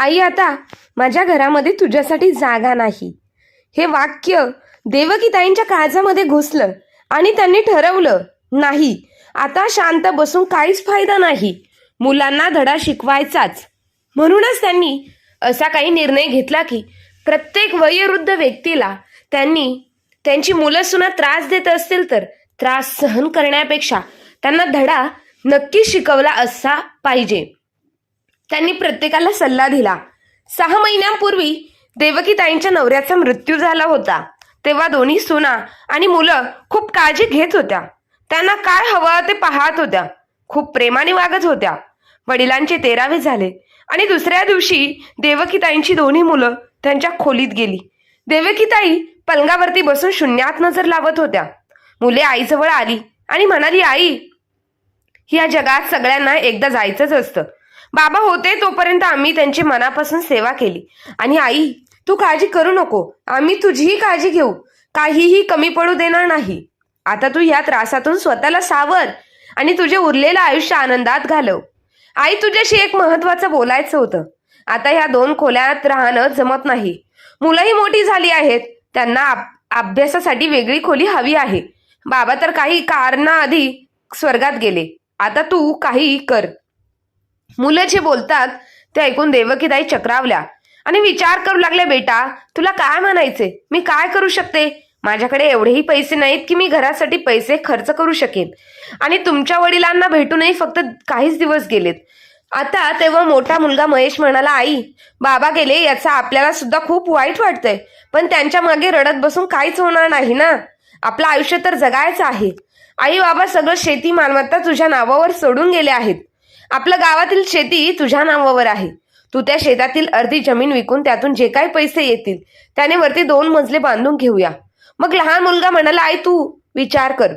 आई आता माझ्या घरामध्ये तुझ्यासाठी जागा नाही. हे वाक्य देवकीताईंच्या काळजामध्ये घुसलं आणि त्यांनी ठरवलं, नाही, आता शांत बसून काहीच फायदा नाही, मुलांना धडा शिकवायचाच. म्हणूनच त्यांनी असा काही निर्णय घेतला की प्रत्येक वयोवृद्ध व्यक्तीला त्यांची मुलं सुना त्रास देत असतील तर त्रास सहन करण्यापेक्षा त्यांना धडा नक्की शिकवला असा पाहिजे. त्यांनी प्रत्येकाला सल्ला दिला. 6 महिन्यांपूर्वी देवकीताईंच्या नवऱ्याचा मृत्यू झाला होता. तेव्हा दोन्ही सुना आणि मुलं खूप काळजी घेत होत्या. त्यांना काय हवं ते पाहत होत्या. खूप प्रेमाने वागत होत्या. वडिलांचे 13वे झाले आणि दुसऱ्या दिवशी देवकीताईंची दोन्ही मुलं त्यांच्या खोलीत गेली. देवकीताई पलंगावरती बसून शून्यात नजर लावत होत्या. मुले आईजवळ आली आणि म्हणाली, आई, या जगात सगळ्यांना एकदा जायचंच असतं. बाबा होते तोपर्यंत आम्ही त्यांची मनापासून सेवा केली. आणि आई, तू काळजी करू नको, आम्ही तुझीही काळजी घेऊ, काहीही कमी पडू देणार नाही. आता तू या त्रासातून स्वतःला सावर आणि तुझे उरलेलं आयुष्य आनंदात घालव. आई, तुझ्याशी एक महत्वाचं बोलायचं होतं. आता ह्या 2 खोल्यात राहणं जमत नाही. मुलंही मोठी झाली आहेत. त्यांना अभ्यासासाठी वेगळी खोली हवी आहे. बाबा तर काही कारणाआधी स्वर्गात गेले. आता तू काही कर. मुलं जे बोलतात ते ऐकून देवकीताई चक्रावल्या आणि विचार करू लागल्या, बेटा, तुला काय म्हणायचे? मी काय करू शकते? माझ्याकडे एवढेही पैसे नाहीत की मी घरासाठी पैसे खर्च करू शकेन. आणि तुमच्या वडिलांना भेटूनही फक्त काहीच दिवस गेलेत. आता तेव्हा मोठा मुलगा महेश म्हणाला, आई, बाबा गेले याचा आपल्याला सुद्धा खूप वाईट वाटतंय, पण त्यांच्या मागे रडत बसून काहीच होणार नाही ना. आपलं आयुष्य तर जगायचं आहे. आई, बाबा सगळं शेती मालमत्ता तुझ्या नावावर सोडून गेले आहेत. आपल्या गावातील शेती तुझ्या नावावर आहे. तू त्या शेतातील अर्धी जमीन विकून त्यातून जे काही पैसे येतील त्याने वरती 2 मजले बांधून घेऊया. मग लहान मुलगा म्हणाला, आई, तू विचार कर.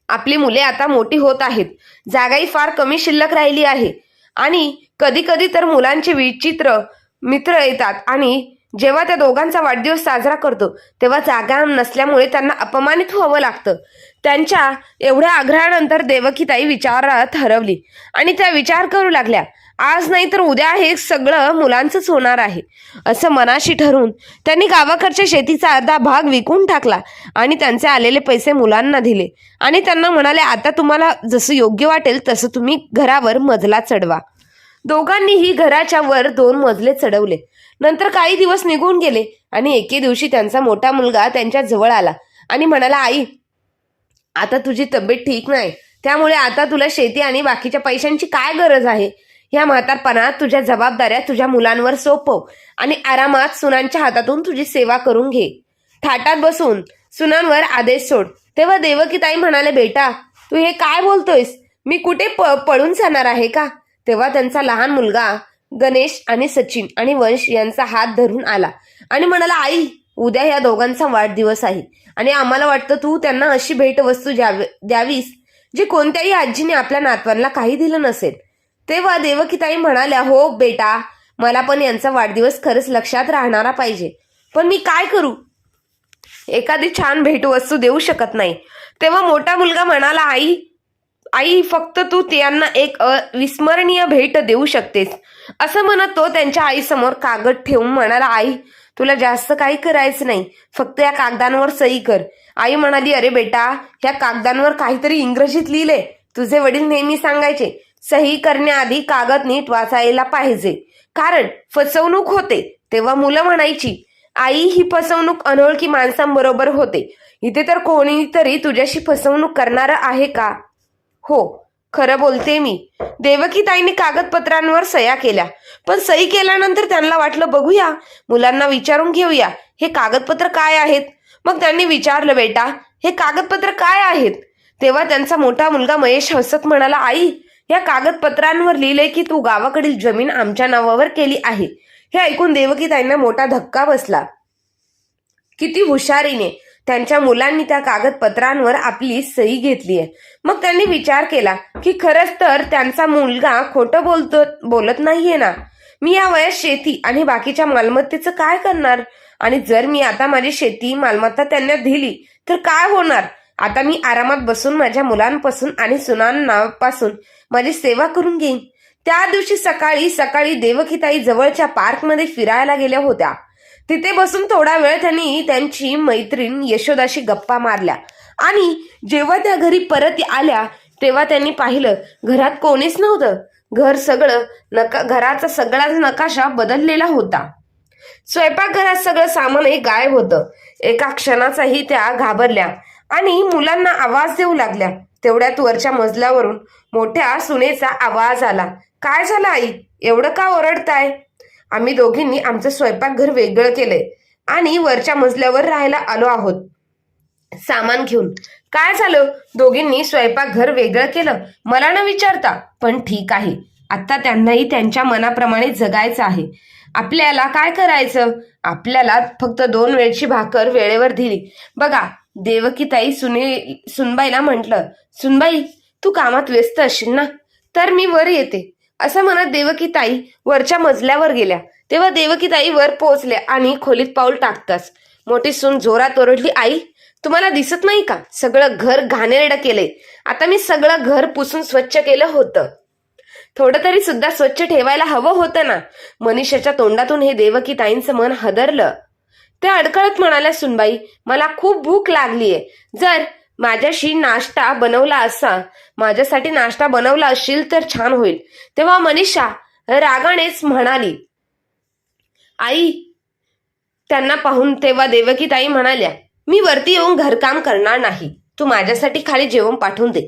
आपली मुले आता मोठी होत आहेत. जागाही फार कमी शिल्लक राहिली आहे. आणि कधी कधी तर मुलांचे विचित्र मित्र येतात आणि जेव्हा त्या दोघांचा वाढदिवस साजरा करतो तेव्हा जागा नसल्यामुळे त्यांना अपमानित व्हावं लागतं. त्यांच्या एवढ्या आग्रहानंतर देवकीताई विचारात हरवली आणि त्या विचार करू लागल्या, आज नाही तर उद्या हे सगळं मुलांचंच होणार आहे. असं मनाशी ठरवून त्यांनी गावाकडच्या शेतीचा अर्धा भाग विकून टाकला आणि त्यांचे आलेले पैसे मुलांना दिले आणि त्यांना म्हणाले, आता तुम्हाला जसं योग्य वाटेल तसं तुम्ही घरावर मजला चढवा. दोघांनीही घराच्या वर 2 मजले चढवले. नंतर काही दिवस निघून गेले आणि एके दिवशी त्यांचा मोठा मुलगा त्यांच्या जवळ आला आणि म्हणाला, आई, आता तुझी तब्येत ठीक नाही, त्यामुळे आता तुला शेती आणि बाकीच्या पैशांची काय गरज आहे? या म्हातारपणात तुझ्या जबाबदाऱ्या तुझ्या मुलांवर सोपव आणि आरामात सुनांच्या हातातून तुझी सेवा करून घे. थाटात बसून सुनांवर आदेश सोड. तेव्हा देवकीताई म्हणाले, बेटा, तू हे काय बोलतोयस? मी कुठे पळून जाणार आहे का? तेव्हा त्यांचा लहान मुलगा गणेश आणि सचिन आणि वंश यांचा हात धरून आला आणि म्हणाला, आई, उद्या या दोघांचा वाढदिवस आहे आणि आम्हाला वाटतं तू त्यांना अशी भेटवस्तू द्यावीस जी कोणत्याही आजीने आपल्या नातवांना काही दिलं नसेल. तेव्हा देवकीताई म्हणाल्या, हो बेटा, मला पण यांचा वाढदिवस खरंच लक्षात राहणारा पाहिजे, पण मी काय करू? एखादी छान भेटवस्तू देऊ शकत नाही. तेव्हा मोठा मुलगा म्हणाला, आई, फक्त तू त्यांना एक अविस्मरणीय भेट देऊ शकतेस. असं म्हणत तो त्यांच्या आईसमोर कागद ठेवून म्हणाला, आई, तुला जास्त काही करायचं नाही, फक्त या कागदांवर सही कर. आई म्हणाली, अरे बेटा, ह्या कागदांवर काहीतरी इंग्रजीत लिहिले. तुझे वडील नेहमी सांगायचे, सही करण्याआधी कागद नीट वाचायला पाहिजे, कारण फसवणूक होते. तेव्हा मुलं म्हणायची, आई, ही फसवणूक अनोळखी माणसांबरोबर होते. इथे तर कोणीतरी तुझ्याशी फसवणूक करणार आहे का? हो, खरं बोलते मी. देवकीताईंनी कागदपत्रांवर सह्या केल्या, पण सही केल्यानंतर त्यांना वाटलं, बघूया, मुलांना विचारून घेऊया, हे कागदपत्र काय आहेत. मग त्यांनी विचारलं, बेटा, हे कागदपत्र काय आहेत? तेव्हा त्यांचा मोठा मुलगा महेश हसत म्हणाला, आई, या कागदपत्रांवर लिहिलंय की तू गावाकडील जमीन आमच्या नावावर केली आहे. हे ऐकून देवकीताईंना मोठा धक्का बसला. किती हुशारीने त्यांच्या मुलांनी त्या कागदपत्रांवर आपली सही घेतली आहे. मग त्यांनी विचार केला की खरंच तर त्यांचा मुलगा खोटं बोलत नाहीये ना. मी या वयात शेती आणि बाकीच्या मालमत्तेचं काय करणार? आणि जर मी आता माझी शेती मालमत्ता त्यांना दिली तर काय होणार? आता मी आरामात बसून माझ्या मुलांपासून आणि सुनांपासून माझी सेवा करून घेईन. त्या दिवशी सकाळी सकाळी देवकीताई जवळच्या पार्कमध्ये फिरायला गेल्या होत्या. तिथे बसून थोडा वेळ त्यांनी त्यांची मैत्रीण यशोदाशी गप्पा मारल्या आणि जेव्हा त्या घरी परत आल्या तेव्हा त्यांनी पाहिलं घरात कोणीच नव्हतं. घराचा सगळाच नकाशा बदललेला होता. स्वयंपाकघरात सगळं सामानही गायब होतं. एका क्षणाचाही त्या घाबरल्या आणि मुलांना आवाज देऊ लागल्या. तेवढ्यात वरच्या मजल्यावरून मोठ्या सुनेचा आवाज आला. काय झालं आई, एवढं का ओरडताय? आम्ही दोघींनी आमचं स्वयंपाकघर वेगळं केलंय आणि वरच्या मजल्यावर राहायला आलो आहोत सामान घेऊन. काय झालं? दोघींनी स्वयंपाकघर वेगळं केलं मला न विचारता? पण ठीक आहे, आता त्यांनाही त्यांच्या मनाप्रमाणे जगायचं आहे. आपल्याला काय करायचं? आपल्याला फक्त 2 वेळची भाकर वेळेवर दिली. बघा, देवकीताई सुनबाईला म्हटलं, सुनबाई तू कामात व्यस्त असशील ना, तर मी वर येते असं म्हणत देवकीताई वरच्या मजल्यावर गेल्या. तेव्हा देवकीताई वर पोहोचल्या आणि खोलीत पाऊल टाकताच मोठी सून जोरात ओरडली, आई तुम्हाला दिसत नाही का? सगळं घर घाणेरडं केलंय. आता मी सगळं घर पुसून स्वच्छ केलं होतं. थोडं तरी सुद्धा स्वच्छ ठेवायला हवं होतं ना. मनीषाच्या तोंडातून हे देवकीताईंचं मन हदरलं. त्या अडकळत म्हणाल्या, सुनबाई मला खूप भूक लागलीये. जर माझ्यासाठी नाश्ता बनवला असशील तर छान होईल. तेव्हा मनीषा रागानेच म्हणाली, आई. त्यांना पाहून तेव्हा देवकीताई म्हणाल्या, मी वरती येऊन घरकाम करणार नाही, तू माझ्यासाठी खाली जेवण पाठवून दे.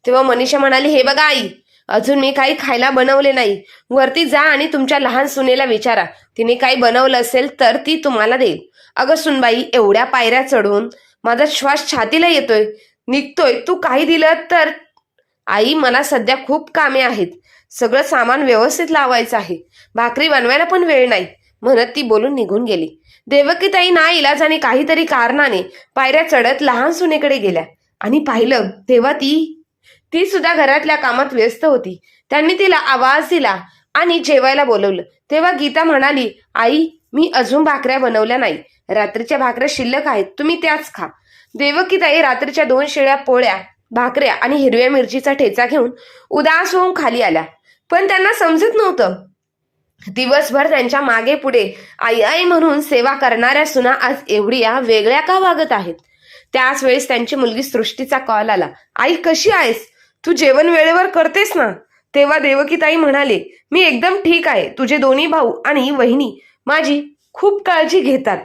तेव्हा मनीषा म्हणाली, हे बघा आई, अजून मी काही खायला बनवले नाही. वरती जा आणि तुमच्या लहान सुनेला विचारा, तिने काही बनवलं असेल तर ती तुम्हाला देईल. अगं सुनबाई, एवढ्या पायऱ्या चढून माझा श्वास छातीला निघतोय, तू काही दिलं तर? आई मला सध्या खूप कामे आहेत, सगळं सामान व्यवस्थित लावायचं आहे, भाकरी बनवायला पण वेळ नाही म्हणत ती बोलून निघून गेली. देवकीताई नाईलाजाने काहीतरी कारणाने पायऱ्या चढत लहान सुनेकडे गेल्या आणि पाहिलं तेव्हा ती सुद्धा घरातल्या कामात व्यस्त होती. त्यांनी तिला आवाज दिला आणि जेवायला बोलवलं. तेव्हा गीता म्हणाली, आई मी अजून भाकऱ्या बनवल्या नाही, रात्रीच्या भाकऱ्या शिल्लक आहेत, तुम्ही त्याच खा. देवकीताई रात्रीच्या 2 शिळ्या पोळ्या, भाकऱ्या आणि हिरव्या मिरचीचा ठेचा घेऊन उदास होऊन खाली आल्या. पण त्यांना समजत नव्हतं, दिवसभर त्यांच्या मागे पुढे आई आई म्हणून सेवा करणाऱ्या सुना आज एवढ्या वेगळ्या का वागत आहेत. त्याच वेळेस त्यांची मुलगी सृष्टीचा कॉल आला. आई कशी आहेस? तू जेवण वेळेवर करतेस ना? तेव्हा देवकीताई म्हणाले, मी एकदम ठीक आहे. तुझे दोन्ही भाऊ आणि वहिनी माझी खूप काळजी घेतात.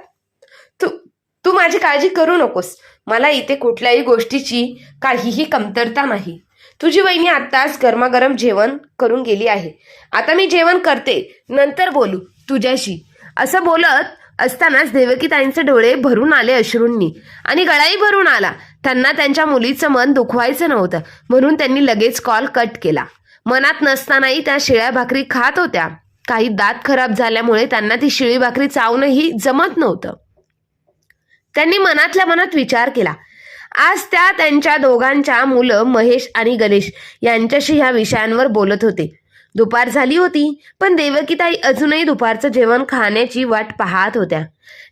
तू माझी काळजी करू नकोस. मला इथे कुठल्याही गोष्टीची काहीही कमतरता नाही. तुझी वहिनी आत्ताच गरमागरम जेवण करून गेली आहे. आता मी जेवण करते, नंतर बोलू तुझ्याशी. असं बोलत असतानाच देवकीताईंचे डोळे भरून आले अश्रूंनी आणि गळाही भरून आला. त्यांना त्यांच्या मुलीचं मन दुखवायचं नव्हतं म्हणून त्यांनी लगेच कॉल कट केला. मनात नसतानाही त्या शिळ्या भाकरी खात होत्या. काही दात खराब झाल्यामुळे त्यांना ती शिळी भाकरी चावणंही जमत नव्हतं. त्यांनी मनातल्या मनात विचार केला, आज त्या त्यांच्या दोघांच्या मुलं महेश आणि गणेश यांच्याशी ह्या विषयांवर बोलत होते. दुपार झाली होती पण देवकीताई अजूनही दुपारचं जेवण खाण्याची वाट पाहत होत्या.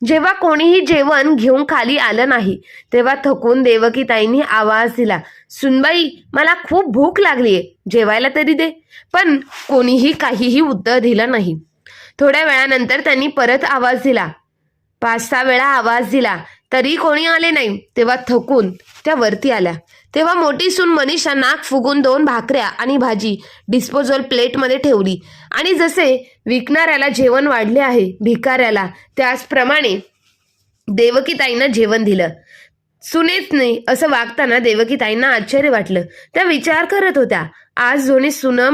जेव्हा कोणीही जेवण घेऊन खाली आलं नाही तेव्हा थकून देवकीताईंनी आवाज दिला, सुनबाई मला खूप भूक लागलीये, जेवायला तरी दे. पण कोणीही काहीही उत्तर दिलं नाही. थोड्या वेळानंतर त्यांनी परत आवाज दिला. 5-6 वेळा आवाज दिला तरी कोणी आले नाही. तेव्हा थकून त्या वरती आल्या. तेव्हा मोठी सून मनीषा नाक फुगून 2 भाकऱ्या आणि भाजी डिस्पोजल प्लेटमध्ये ठेवली आणि जसे विकणाऱ्याला जेवण वाढले आहे भिकाऱ्याला त्याचप्रमाणे देवकीताईंना जेवण दिलं. सुनेच नाही असं वागताना देवकीताईंना आश्चर्य वाटलं. त्या विचार करत होत्या, आज दोन्ही सुनं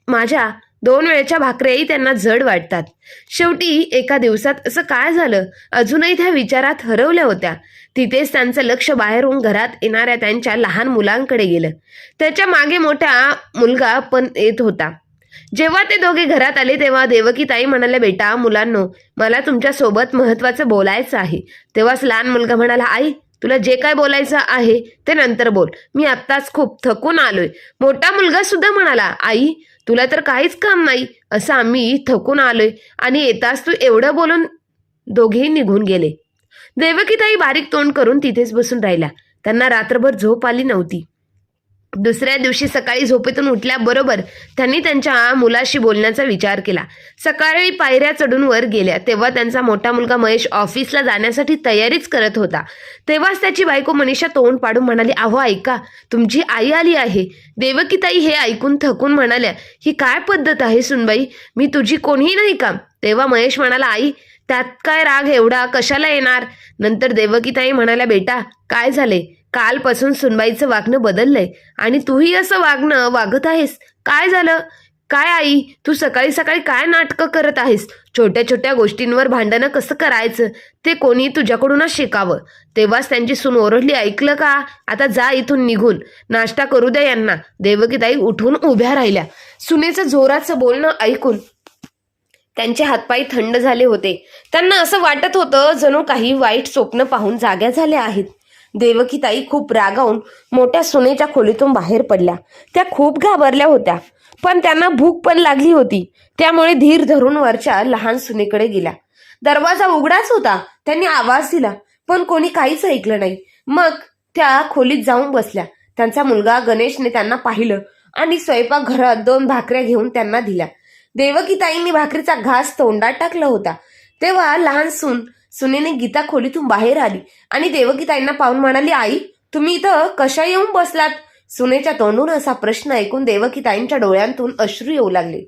माझ्या 2 वेळच्या भाकऱ्याही त्यांना जड वाटतात. शेवटी एका दिवसात असं काय झालं? अजूनही त्या विचारात हरवल्या होत्या. तिथेच त्यांचं लक्ष बाहेरून घरात येणाऱ्या त्यांच्या लहान मुलांकडे गेलं. त्याच्या मागे मोठा मुलगा पण येत होता. जेव्हा ते दोघे घरात आले तेव्हा देवकीताई म्हणाल्या, बेटा मुलांनो, मला तुमच्या सोबत महत्वाचं बोलायचं आहे. तेव्हाच लहान मुलगा म्हणाला, आई तुला जे काय बोलायचं आहे ते नंतर बोल, मी आत्ताच खूप थकून आलोय. मोठा मुलगा सुद्धा म्हणाला, आई तुला तर काहीच काम नाही, असं आम्ही थकून आलोय आणि येताच तू एवढं बोलून दोघेही निघून गेले. देवकीताई बारीक तोंड करून तिथेच बसून राहिल्या. त्यांना रात्रभर झोप आली नव्हती. दुसऱ्या दिवशी सकाळी झोपेतून उठल्याबरोबर त्यांनी त्यांच्या मुलाशी बोलण्याचा विचार केला. सकाळी पायऱ्या चढून वर गेल्या तेव्हा त्यांचा मोठा मुलगा महेश ऑफिसला जाण्यासाठी तयारीच करत होता. तेव्हाच त्याची बायको मनीषा तोंड पाडून म्हणाली, अहो ऐका, तुमची आई आली आहे. देवकीताई हे ऐकून थकून म्हणाल्या, ही काय पद्धत आहे सुनबाई, मी तुझी कोणीही नाही का? तेव्हा महेश म्हणाला, आई त्यात काय राग एवढा कशाला येणार? नंतर देवकीताई म्हणाल्या, बेटा काय झाले? कालपासून सुनबाईचं वागणं बदललंय आणि तूही असं वागत आहेस. काय झालं? काय आई, तू सकाळी सकाळी काय नाटकं करत आहेस? छोट्या छोट्या गोष्टींवर भांडणं कसं करायचं ते कोणी तुझ्याकडूनच शिकावं. तेव्हाच त्यांची सून ओरडली, ऐकलं का? आता जा इथून निघून, नाश्ता करू द्या यांना. देवकीताई उठून उभ्या राहिल्या. सुनेचं जोराचं बोलणं ऐकून त्यांचे हातपाय थंड झाले होते. त्यांना असं वाटत होतं जणू काही वाईट स्वप्न पाहून जाग्या झाल्या आहेत. देवकीताई खूप रागावून मोठ्या सुनेच्या खोलीतून बाहेर पडल्या. त्या खूप घाबरल्या होत्या, पण त्यांना भूक पण लागली होती. त्यामुळे धीर धरून वरच्या लहान सुनेकडे गेल्या. दरवाजा उघडाच होता. त्यांनी आवाज दिला, पण कोणी काहीच ऐकलं नाही. मग त्या खोलीत जाऊन बसल्या. त्यांचा मुलगा गणेशने त्यांना पाहिलं आणि स्वयंपाकघरात 2 भाकऱ्या घेऊन त्यांना दिल्या. देवकीताईंनी भाकरीचा घास तोंडात टाकला होता तेव्हा लहान सुनेने गीता खोलीतून बाहेर आली आणि देवकीताईंना पाहून म्हणाली, आई तुम्ही इथं कशा येऊन बसलात? सुनेच्या तोंडून असा प्रश्न ऐकून देवकीताईंच्या डोळ्यांतून अश्रू येऊ लागले.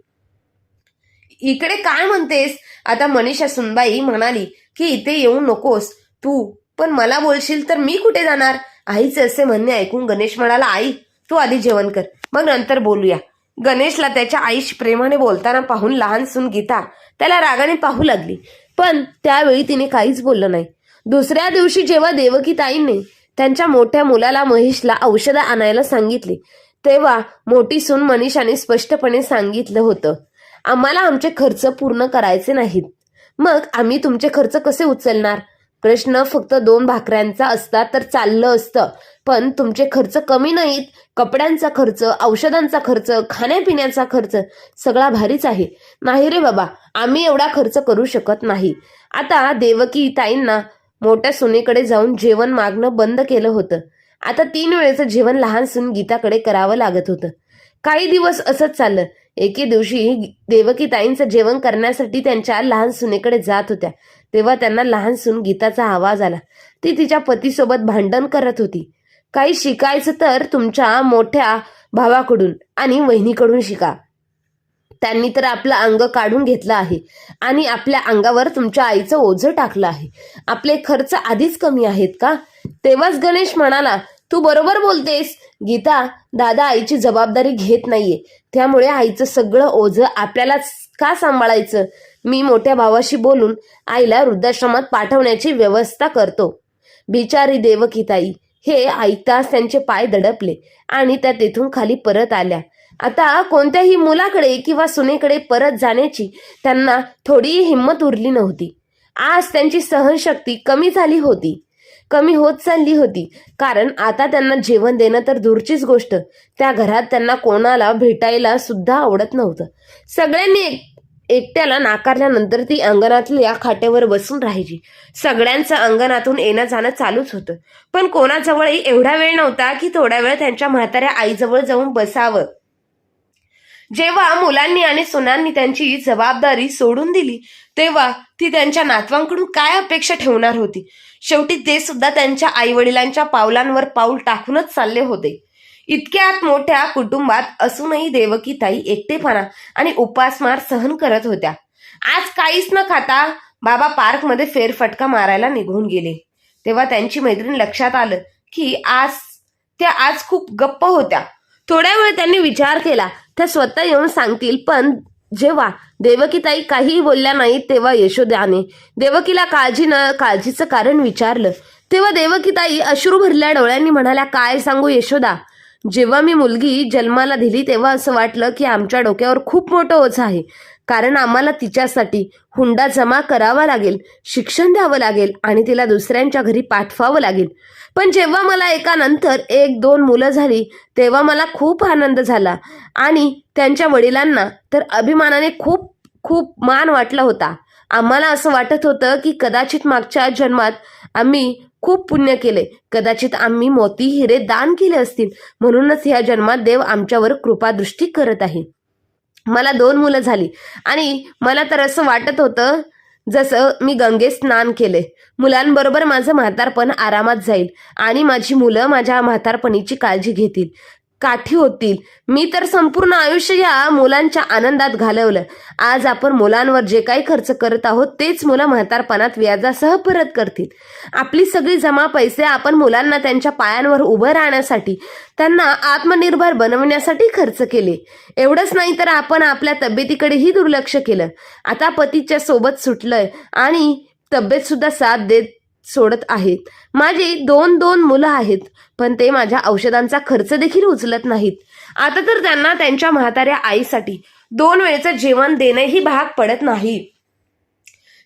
इकडे काय म्हणतेस? आता मनीषा सुनबाई म्हणाली की इथे येऊ नकोस तू, पण मला बोलशील तर मी कुठे जाणार? आईचे असे म्हणणे ऐकून गणेश म्हणाला, आई तू आधी जेवण कर, मग नंतर बोलूया. गणेशला त्याच्या आईशी प्रेमाने बोलताना पाहून लहान सून गीता त्याला रागाने पाहू लागली, पण त्यावेळी तिने काहीच बोललं नाही. दुसऱ्या दिवशी जेव्हा देवकीताईंनी त्यांच्या मोठ्या मुलाला महेशला औषधं आणायला सांगितले तेव्हा मोठी सून मनीषाने स्पष्टपणे सांगितलं होतं, आम्हाला आमचे खर्च पूर्ण करायचे नाहीत. मग आम्ही तुमचे खर्च कसे उचलणार? प्रश्न फक्त 2 भाकऱ्यांचा असता तर चाललं असतं, पण तुमचे खर्च कमी नाहीत. कपड्यांचा खर्च, औषधांचा खर्च, खाण्यापिण्याचा खर्च सगळा भारीच आहे. नाही रे बाबा, आम्ही एवढा खर्च करू शकत नाही. आता देवकीताईंना मोठ्या सुनेकडे जाऊन जेवण मागणं बंद केलं होतं. आता 3 वेळेचं जेवण लहान सून गीताकडे करावं लागत होतं. काही दिवस असंच चाललं. एके दिवशी देवकीताईंचं जेवण करण्यासाठी त्यांच्या लहान सुनेकडे जात होत्या तेव्हा त्यांना लहान सून गीताचा आवाज आला. ती तिच्या पतीसोबत भांडण करत होती. काही शिकायचं तर तुमच्या मोठ्या भावाकडून आणि वहिनीकडून शिका. त्यांनी तर आपलं अंग काढून घेतलं आहे आणि आपल्या अंगावर तुमच्या आईचं ओझं टाकलं आहे. आपले खर्च आधीच कमी आहेत का? तेव्हाच गणेश म्हणाला, तू बरोबर बोलतेस गीता, दादा आईची जबाबदारी घेत नाहीये, त्यामुळे आईचं सगळं ओझं आपल्यालाच का सांभाळायचं? मी मोठ्या भावाशी बोलून आईला वृद्धाश्रमात पाठवण्याची व्यवस्था करतो. बिचारी देवकीताई हे ऐकताच त्यांचे पाय दडपले आणि त्या तेथून खाली परत आल्या. आता कोणत्याही मुलाकडे किंवा सुनेकडे परत जाण्याची त्यांना थोडीही हिंमत उरली नव्हती. आज त्यांची सहनशक्ती कमी होत चालली होती, कारण आता त्यांना जेवण देणं तर दूरचीच गोष्ट, त्या घरात त्यांना कोणाला भेटायला सुद्धा आवडत नव्हतं. सगळ्यांनी एकट्याला नाकारल्यानंतर ती अंगणातल्या खाट्यावर बसून राहायची. सगळ्यांचं अंगणातून येणं जाणं चालूच होतं, पण कोणाजवळही एवढा वेळ नव्हता की थोडा वेळ त्यांच्या म्हाताऱ्या आईजवळ जाऊन बसावं. जेव्हा मुलांनी आणि सुनांनी त्यांची जबाबदारी सोडून दिली तेव्हा ती त्यांच्या नातवांकडून काय अपेक्षा ठेवणार होती? शेवटी ते सुद्धा त्यांच्या आईवडिलांच्या पावलांवर पाऊल टाकूनच चालले होते. इतक्यात मोठ्या कुटुंबात असूनही देवकीताई एकटेपणा आणि उपासमार सहन करत होत्या. आज काहीच न खाता बाबा पार्कमध्ये फेरफटका मारायला निघून गेले तेव्हा त्यांची मैत्रीण लक्षात आलं की आज खूप गप्प होत्या. थोड्या वेळ त्यांनी विचार केला त्या स्वतः येऊन सांगतील, पण जेव्हा देवकीताई काहीही बोलल्या नाहीत तेव्हा यशोदाने देवकीला काळजीचं कारण विचारलं तेव्हा देवकीताई अश्रू भरल्या डोळ्यांनी म्हणाल्या, काय सांगू यशोदा, जेव्हा मी मुलगी जन्माला दिली तेव्हा असं वाटलं की आमच्या डोक्यावर खूप मोठं ओझं आहे, कारण आम्हाला तिच्यासाठी हुंडा जमा करावा लागेल, शिक्षण द्यावं लागेल आणि तिला दुसऱ्यांच्या घरी पाठवावं लागेल. पण जेव्हा मला एकानंतर 1-2 मुलं झाली तेव्हा मला खूप आनंद झाला आणि त्यांच्या वडिलांना तर अभिमानाने खूप मान वाटला होता. आम्हाला असं वाटत होतं की कदाचित मागच्या जन्मात आम्ही खूप पुण्य केले. कदाचित आम्ही मोती हिरे दान केले असतील, म्हणूनच ह्या जन्मात देव आमच्यावर कृपादृष्टी करत आहे. मला 2 मुलं झाली आणि मला तर असं वाटत होतं जसं मी गंगेत स्नान केले. मुलांबरोबर माझं म्हातारपण आरामात जाईल आणि माझी मुलं माझ्या म्हातारपणीची काळजी घेतील, काठी होतील. मी तर संपूर्ण आयुष्य या मुलांच्या आनंदात घालवलं. आज आपण मुलांवर जे काही खर्च करत आहोत तेच मुलं म्हातारपणात व्याजासह परत करतील. आपली सगळी जमा पैसे आपण मुलांना त्यांच्या पायांवर उभं राहण्यासाठी, त्यांना आत्मनिर्भर बनवण्यासाठी खर्च केले. एवढंच नाही तर आपण आपल्या तब्येतीकडेही दुर्लक्ष केलं. आता पतीच्या सोबत सुटलंय आणि तब्येत सुद्धा साथ देत सोडत आहेत. माझी 2 मुलं आहेत, पण ते माझ्या औषधांचा खर्च देखील उचलत नाहीत. आता तर त्यांना त्यांच्या म्हाताऱ्या आईसाठी 2 वेळचं जेवण देणंही भाग पडत नाही.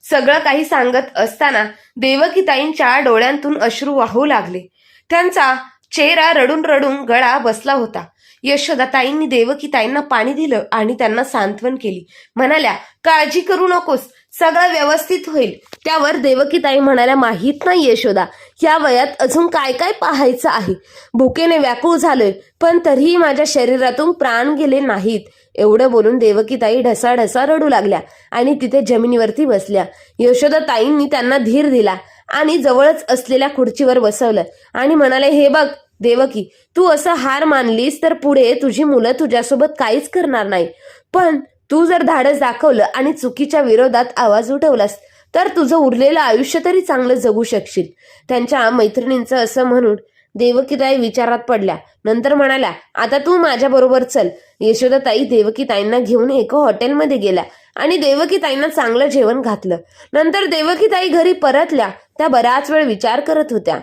सगळं काही सांगत असताना देवकीताईंच्या डोळ्यांतून अश्रू वाहू लागले. त्यांचा चेहरा रडून रडून गळा बसला होता. यशोदाताईंनी देवकीताईंना पाणी दिलं आणि त्यांना सांत्वन केली. म्हणाल्या, काळजी करू नकोस, सगळं व्यवस्थित होईल. त्यावर देवकीताई म्हणाल्या, माहीत नाही यशोदा, या वयात अजून काय काय पाहायचं आहे. भुकेने व्याकुळ झालोय, पण तरीही माझ्या शरीरातून प्राण गेले नाहीत. एवढं बोलून देवकीताई ढसाढसा रडू लागल्या आणि तिथे जमिनीवरती बसल्या. यशोदाताईंनी त्यांना धीर दिला आणि जवळच असलेल्या खुर्चीवर बसवलं आणि म्हणाले, हे बघ देवकी, तू असं हार मानलीस तर पुढे तुझी मुलं तुझ्यासोबत काहीच करणार नाही. पण तू जर धाडस दाखवलं आणि चुकीच्या विरोधात आवाज उठवलास तर तुझं उरलेलं आयुष्य तरी चांगलं जगू शकशील. त्यांच्या मैत्रिणींचं असं म्हणून देवकीताई विचारात पडल्या. नंतर म्हणाल्या, आता तू माझ्या बरोबर चल. यशोदाताई देवकीताईंना घेऊन एका हॉटेलमध्ये गेल्या आणि देवकीताईंना चांगलं जेवण घातलं. नंतर देवकीताई घरी परतल्या. त्या बराच वेळ विचार करत होत्या.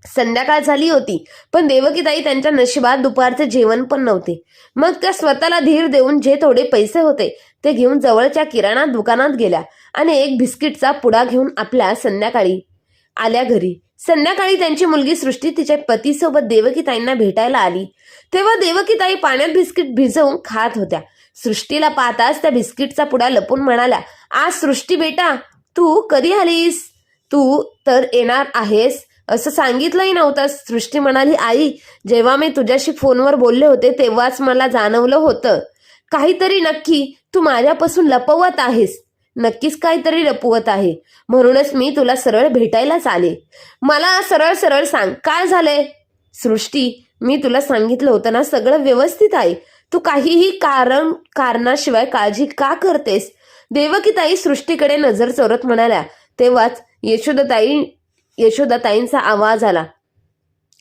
संध्याकाळ झाली होती, पण देवकीताई त्यांच्या नशिबात दुपारचे जेवण पण नव्हते. मग त्या स्वतःला धीर देऊन जे थोडे पैसे होते ते घेऊन जवळच्या किराणा दुकानात गेल्या आणि एक बिस्किटचा पुडा घेऊन आपल्या संध्याकाळी आल्या घरी. संध्याकाळी त्यांची मुलगी सृष्टी तिच्या पतीसोबत देवकीताईंना भेटायला आली. तेव्हा देवकीताई पाण्यात बिस्किट भिजवून खात होत्या. सृष्टीला पाहताच त्या बिस्किटचा पुडा लपून म्हणाल्या, आज सृष्टी बेटा, तू कधी आलीस? तू तर येणार आहेस असं सांगितलंही नव्हतं. सृष्टी म्हणाली, आई, जेव्हा मी तुझ्याशी फोनवर बोलले होते तेव्हाच मला जाणवलं होतं काहीतरी नक्की तू माझ्यापासून लपवत आहेस. नक्कीच काहीतरी लपवत आहे, म्हणूनच मी तुला सरळ भेटायलाच आले. मला सरळ सरळ सांग, काय झालंय? सृष्टी, मी तुला सांगितलं होतं ना, सगळं व्यवस्थित आहे. तू काहीही कारणाशिवाय काळजी का करतेस? देवकीताई सृष्टीकडे नजर चोरत म्हणाल्या. तेव्हाच यशोदाताईंचा आवाज आला,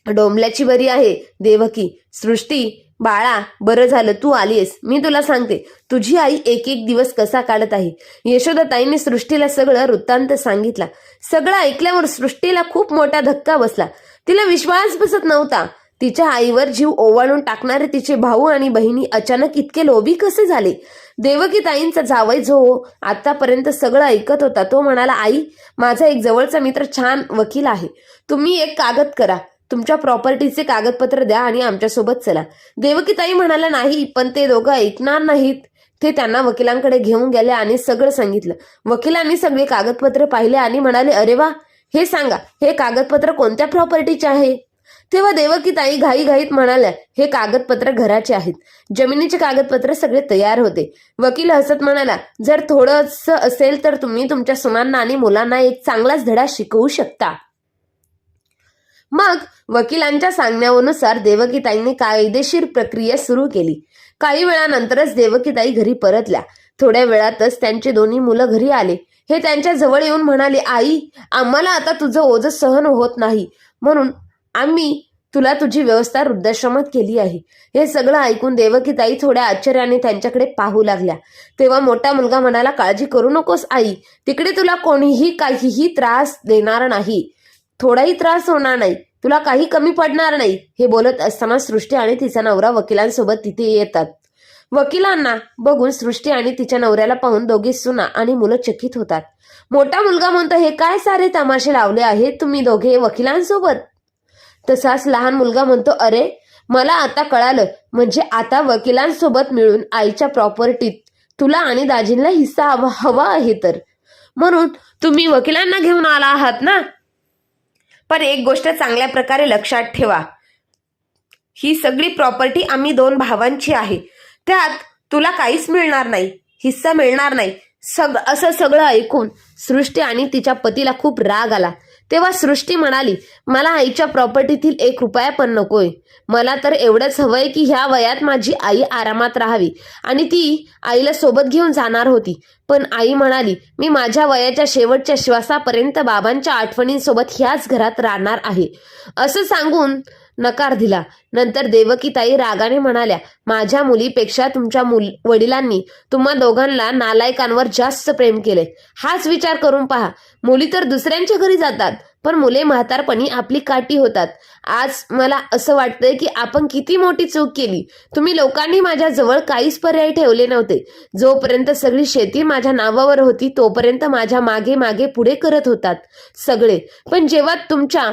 डोंबल्याची बरी आहे देवकी. सृष्टी बाळा, बरं झालं तू आलीस. मी तुला सांगते तुझी आई एक एक दिवस कसा काढत आहे. यशोदाताईंनी सृष्टीला सगळं वृत्तांत सांगितला. सगळं ऐकल्यावर सृष्टीला खूप मोठा धक्का बसला. तिला विश्वास बसत नव्हता. तिच्या आईवर जीव ओवाळून टाकणारे तिचे भाऊ आणि बहिणी अचानक इतके लोभी कसे झाले? देवकीताईंचा जावई जो आतापर्यंत सगळं ऐकत होता तो म्हणाला, आई, माझा एक जवळचा मित्र छान वकील आहे. तुम्ही एक कागद करा, तुमच्या प्रॉपर्टीचे कागदपत्र द्या आणि आमच्यासोबत चला. देवकीताई म्हणाल्या, नाही, पण ते दोघं ऐकणार नाहीत. ते त्यांना वकिलांकडे घेऊन गेले आणि सगळं सांगितलं. वकिलांनी सगळे कागदपत्र पाहिले आणि म्हणाले, अरे वा, हे सांगा, हे कागदपत्र कोणत्या प्रॉपर्टीचे आहे? तेव्हा देवकीताई घाईघाईत म्हणाल्या, हे कागदपत्र घराचे आहेत. जमिनीचे कागदपत्र सगळे तयार होते. वकील हसत म्हणाला, जर थोडंच असेल तर तुम्ही तुमच्या सुनांना आणि मुलांना एक चांगलाच धडा शिकवू शकता. मग वकिलांच्या सांगण्यानुसार देवकीताईंनी कायदेशीर प्रक्रिया सुरू केली. काही वेळानंतरच देवकीताई घरी परतल्या. थोड्या वेळातच त्यांचे 2 मुलं घरी आले. हे त्यांच्या जवळ येऊन म्हणाले, आई, आम्हाला आता तुझं ओझं सहन होत नाही, म्हणून आम्ही तुला तुझी व्यवस्था वृद्धाश्रमात केली आहे. हे सगळं ऐकून देवकीताई थोड्या आश्चर्याने त्यांच्याकडे पाहू लागल्या. तेव्हा मोठा मुलगा म्हणाला, काळजी करू नकोस आई, तिकडे तुला कोणीही काहीही त्रास देणार नाही, थोडाही त्रास होणार नाही, तुला काही कमी पडणार नाही. हे बोलत असताना सृष्टी आणि तिचा नवरा वकिलांसोबत तिथे येतात. वकिलांना बघून सृष्टी आणि तिच्या नवऱ्याला पाहून दोघे सुना आणि मुलं चकित होतात. मोठा मुलगा म्हणतो, हे काय सारे तमाशे लावले आहेत तुम्ही दोघे वकिलांसोबत? तसाच लहान मुलगा म्हणतो, अरे, मला आता कळालं, म्हणजे आता वकिलांसोबत मिळून आईच्या प्रॉपर्टीत तुला आणि दाजींना हिस्सा हवा आहे तर म्हणून तुम्ही वकिलांना घेऊन आला आहात ना? पण एक गोष्ट चांगल्या प्रकारे लक्षात ठेवा, ही सगळी प्रॉपर्टी आम्ही 2 भावांची आहे, त्यात तुला काहीच मिळणार नाही, हिस्सा मिळणार नाही. असं सगळं ऐकून सृष्टी आणि तिच्या पतीला खूप राग आला. तेव्हा सृष्टी म्हणाली, मला आईच्या प्रॉपर्टीतील 1 रुपया पण नकोय. मला तर एवढंच हवंय की ह्या वयात माझी आई आरामात राहावी. आणि ती आईला सोबत घेऊन जाणार होती, पण आई म्हणाली, मी माझ्या वयाच्या शेवटच्या श्वासापर्यंत बाबांच्या आठवणींसोबत ह्याच घरात राहणार आहे. असं सांगून नकार दिला. नंतर देवकीताई रागाने म्हणाल्या, माझ्या मुलीपेक्षा तुमच्या वडिलांनी तुम्हा दोघांना नालायकांवर जास्त प्रेम केले. हाच विचार करून पहा. मुली तर दुसऱ्यांच्या घरी जातात, पण मुले म्हातारपणी आपली काठी होतात. आज मला असं वाटतंय की आपण किती मोठी चूक केली. तुम्ही लोकांनी माझ्या जवळ काहीच पर्याय ठेवले नव्हते. जोपर्यंत सगळी शेती माझ्या नावावर होती तोपर्यंत माझ्या मागे मागे पुढे करत होतात सगळे, पण जेव्हा तुमच्या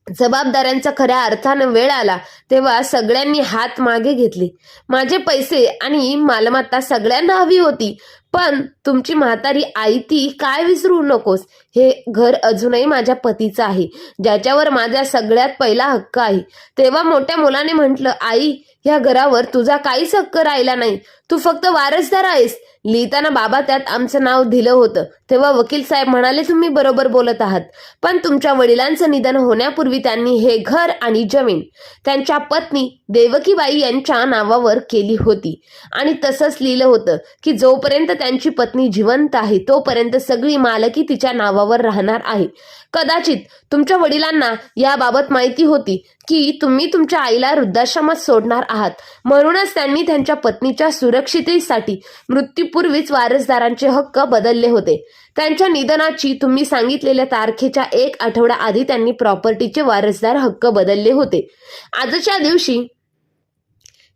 जबाबदाऱ्यांचा खऱ्या अर्थानं वेळ आला तेव्हा सगळ्यांनी हात मागे घेतले. माझे पैसे आणि मालमत्ता सगळ्यांना हवी होती, पण तुमची म्हातारी आई ती काय विसरू नकोस. हे घर अजूनही माझ्या पतीचं आहे, ज्याच्यावर माझा सगळ्यात पहिला हक्क आहे. तेव्हा मोठ्या मुलाने म्हटलं, आई, या घरावर तुझा काहीच हक्क राहिला नाही, तू फक्त वारसदार आहेस. लिहिताना बाबा त्यात आमचं नाव दिलं होतं. तेव्हा वकील साहेब म्हणाले, तुम्ही बरोबर बोलत आहात, पण तुमच्या वडिलांचं निधन होण्यापूर्वी त्यांनी हे घर आणि जमीन त्यांच्या पत्नी देवकीबाई यांच्या नावावर केली होती. आणि तसंच लिहिलं होतं की जोपर्यंत त्यांची पत्नी जिवंत आहे तोपर्यंत सगळी मालकी तिच्या नावावर राहणार आहे. कदाचित तुमच्या वडिलांना याबाबत माहिती होती की तुम्ही तुमच्या आईला वृद्धाश्रमात सोडणार आहात, म्हणूनच त्यांनी त्यांच्या पत्नीच्या सुरक्षिततेसाठी मृत्यूपूर्वीच वारसदारांचे हक्क बदलले होते. त्यांच्या निधनाची तुम्ही सांगितलेल्या तारखेच्या 1 आठवडा आधी त्यांनी प्रॉपर्टीचे वारसदार हक्क बदलले होते. आजच्या दिवशी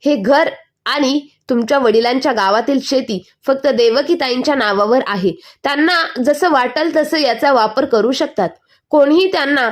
हे घर आणि तुमच्या वडिलांच्या गावातील शेती फक्त देवकीताईंच्या नावावर आहे. त्यांना जसं वाटेल तसं याचा वापर करू शकतात. कोणीही त्यांना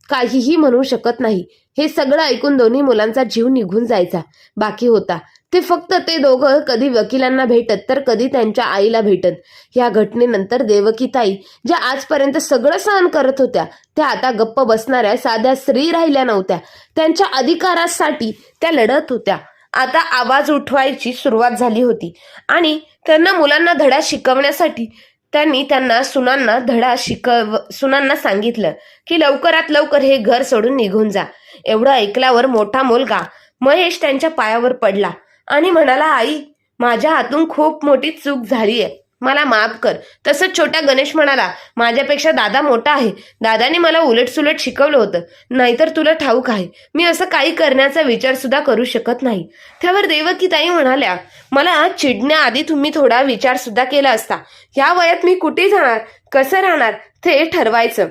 काहीही म्हणू शकत नाही. हे सगळं ऐकून दोन्ही मुलांचा जीव निघून जायचा बाकी होता. ते दोघं कधी वकिलांना भेटत तर कधी त्यांच्या आईला भेटत. या घटनेनंतर देवकीताई ज्या आजपर्यंत सगळं सहन करत होत्या त्या आता गप्प बसणाऱ्या साध्या स्त्री राहिल्या नव्हत्या. त्यांच्या अधिकारासाठी त्या लढत होत्या. आता आवाज उठवायची सुरुवात झाली होती आणि त्यांना मुलांना धडा शिकवण्यासाठी त्यांनी त्यांना सुनांना सांगितलं की लवकरात लवकर हे घर सोडून निघून जा. एवढं ऐकल्यावर मोठा मुलगा महेश त्यांच्या पायावर पडला आणि म्हणाला, आई, माझ्या हातून खूप मोठी चूक झाली आहे, मला माफ कर. तसंच छोट्या गणेश म्हणाला, माझ्यापेक्षा दादा मोठा आहे, दादाने मला उलटसुलट शिकवलं होतं, नाहीतर तुला ठाऊक आहे मी असं काही करण्याचा विचार सुद्धा करू शकत नाही. त्यावर देवकीताई म्हणाल्या, मला चिडण्याआधी तुम्ही थोडा विचार सुद्धा केला असता. या वयात मी कुठे जाणार, कसं राहणार ते ठरवायचं.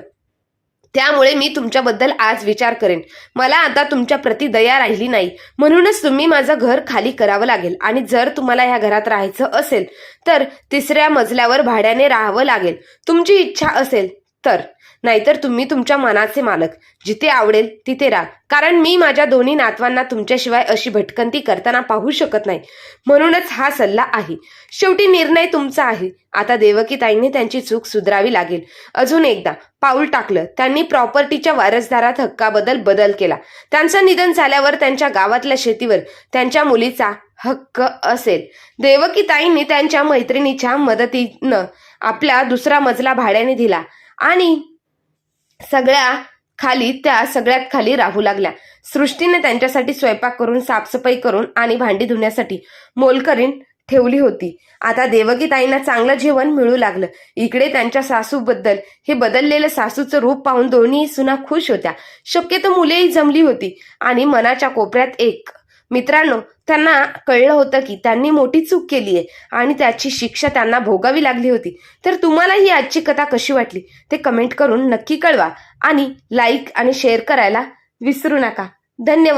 त्यामुळे मी तुमच्याबद्दल आज विचार करेन. मला आता तुमच्या प्रती दया राहिली नाही, म्हणूनच तुम्ही माझं घर खाली करावं लागेल. आणि जर तुम्हाला ह्या घरात राहायचं असेल तर 3ऱ्या मजल्यावर भाड्याने राहावं लागेल, तुमची इच्छा असेल तर. नाहीतर तुम्ही तुमच्या मनाचे मालक, जिथे आवडेल तिथे राहा. कारण मी माझ्या दोन्ही नातवांना तुमच्याशिवाय अशी भटकंती करताना पाहू शकत नाही, म्हणूनच हा सल्ला आहे. शेवटी निर्णय तुमचा आहे. आता देवकीताईंनी त्यांची चूक सुधारावी लागेल. अजून एकदा पाऊल टाकलं. त्यांनी प्रॉपर्टीच्या वारसदारात हक्काबद्दल बदल केला. त्यांचं निधन झाल्यावर त्यांच्या गावातल्या शेतीवर त्यांच्या मुलीचा हक्क असेल. देवकीताईंनी त्यांच्या मैत्रिणीच्या मदतीनं आपला 2रा मजला भाड्याने दिला आणि त्या सगळ्यात खाली राहू लागल्या. सृष्टीने त्यांच्यासाठी स्वयंपाक करून, साफसफाई करून आणि भांडी धुण्यासाठी मोलकरीण ठेवली होती. आता देवकीताईंना चांगलं जेवण मिळू लागलं. इकडे त्यांच्या सासूबद्दल हे बदललेलं सासूचं रूप पाहून दोन्ही सुना खुश होत्या. शक्यतो मुलेही जमली होती. आणि मनाच्या कोपऱ्यात एक मित्रांनो, त्यांना कळलं होतं की त्यांनी मोठी चूक केली आहे आणि त्याची शिक्षा त्यांना भोगावी लागली होती. तर तुम्हाला ही आजची कथा कशी वाटली ते कमेंट करून नक्की कळवा आणि लाईक आणि शेअर करायला विसरू नका. धन्यवाद.